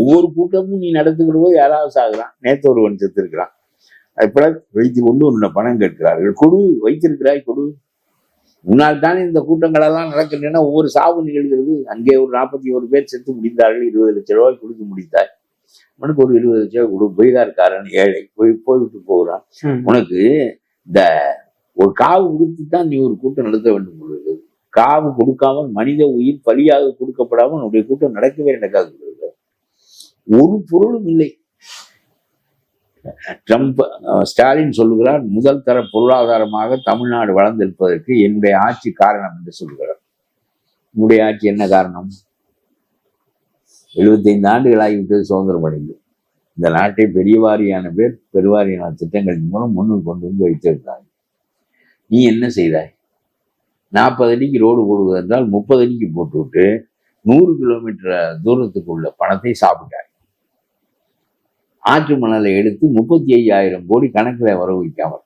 ஒவ்வொரு கூட்டமும் நீ நடத்துக்கிற போது யாராவது சாகுறான். நேற்று ஒருவன் செத்து இருக்கிறான். அதுபோல வைத்து கொண்டு உன்னை பணம் கேட்கிறார்கள். கொடு, வைத்திருக்கிறாய் கொடு. முன்னால் தானே இந்த கூட்டங்கள் எல்லாம் நடக்கின்றன. ஒவ்வொரு சாவு நிகழ்கிறது. அங்கே ஒரு 41 பேர் செத்து முடிந்தார்கள். 20 லட்சம் ரூபாய் கொடுத்து முடித்தாய். உனக்கு ஒரு 20 லட்சம் ரூபாய் கொடு. பைகார்காரன் ஏழை போய்விட்டு போகிறான். உனக்கு இந்த ஒரு காவு கொடுத்து தான் நீ ஒரு கூட்டம் நடத்த வேண்டும் பொழுது, காவு கொடுக்காமல் மனித உயிர் பலியாக கொடுக்கப்படாமல் உன்னுடைய கூட்டம் நடக்கவே நடக்காது. ஒரு பொருளும் இல்லை. ட்ரம்ப் ஸ்டாலின் சொல்லுகிறார், முதல் தர பொருளாதாரமாக தமிழ்நாடு வளர்ந்திருப்பதற்கு என்னுடைய ஆட்சி காரணம் என்று சொல்கிறார். உன்னுடைய ஆட்சி என்ன காரணம்? 75 ஆண்டுகள் ஆகிவிட்டது சுதந்திரம் அடைந்து. இந்த நாட்டை பெரியவாரியான பேர் பெருவாரியான திட்டங்களின் மூலம் முன்னுக்கு கொண்டு வந்து வைத்திருந்தாங்க. நீ என்ன செய்தாய்? 40 அடிக்கு ரோடு போடுவது என்றால் 30 அடிக்கு போட்டுவிட்டு 100 கிலோமீட்டர் தூரத்துக்குள்ள பணத்தை சாப்பிட்டாய். ஆற்று மணலை எடுத்து 35,000 கோடி கணக்கில் வர வைக்காமல்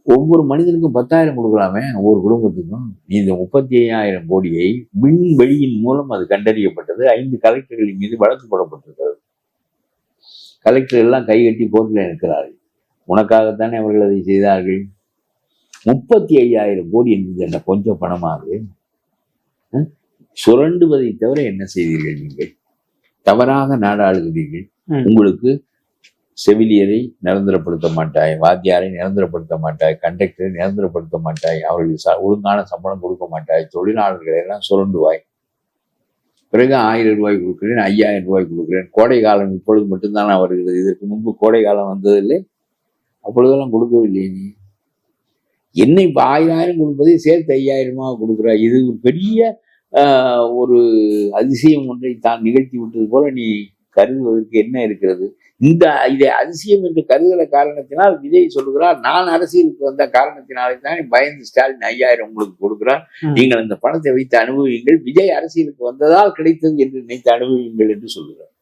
ஒவ்வொரு மனிதனுக்கும் 10,000 கொடுக்கலாமே ஒவ்வொரு குடும்பத்துக்கும். நீ இந்த 35,000 கோடியை விண்வெளியின் மூலம் அது கண்டறியப்பட்டது. 5 கலெக்டர்களின் மீது வழக்கு போடப்பட்டிருக்கிறது. கலெக்டர் எல்லாம் கைகட்டி கோர்ட்டில் இருக்கிறார்கள். உனக்காகத்தானே அவர்கள் அதை செய்தார்கள். 35,000 கோடி என்பது என்ன கொஞ்சம் பணமாக? சுரண்டுவதை தவிர என்ன செய்தீர்கள்? நீங்கள் தவறாக நாடாளுகிறீர்கள். உங்களுக்கு செவிலியரை நிரந்தரப்படுத்த மாட்டாய், வாத்தியாரை நிரந்தரப்படுத்த மாட்டாய், கண்டக்டரை நிரந்தரப்படுத்த மாட்டாய், அவர்களுக்கு ஒழுங்கான சம்பளம் கொடுக்க மாட்டாய், தொழிலாளர்களை எல்லாம் சுரண்டுவாய். பிறகு 1000 ரூபாய் கொடுக்கிறேன், 5000 ரூபாய் கொடுக்கிறேன். கோடை காலம் இப்பொழுது மட்டும்தான் வருகிறது. இதற்கு முன்பு கோடை காலம் வந்ததில்லை, அப்பொழுதெல்லாம் கொடுக்கவில்லை. நீ என்ன இப்ப 1000 கொடுப்பதை சேர்த்து 5000 கொடுக்குறாய். இது ஒரு பெரிய ஒரு அதிசயம் ஒன்றை தான் நிகழ்த்தி விட்டது போல நீ கருதுவதற்கு என்ன இருக்கிறது? இதை அதிசயம் என்று கருதுகிற காரணத்தினால் விஜய் சொல்லுகிறார், நான் அரசியலுக்கு வந்த காரணத்தினாலே தான் பயந்து ஸ்டாலின் 5000 உங்களுக்கு கொடுக்கிறார். நீங்கள் அந்த பணத்தை வைத்து அனுபவியுங்கள். விஜய் அரசியலுக்கு வந்ததால் கிடைத்தது என்று நினைத்து அனுபவியுங்கள் என்று சொல்லுகிறார்.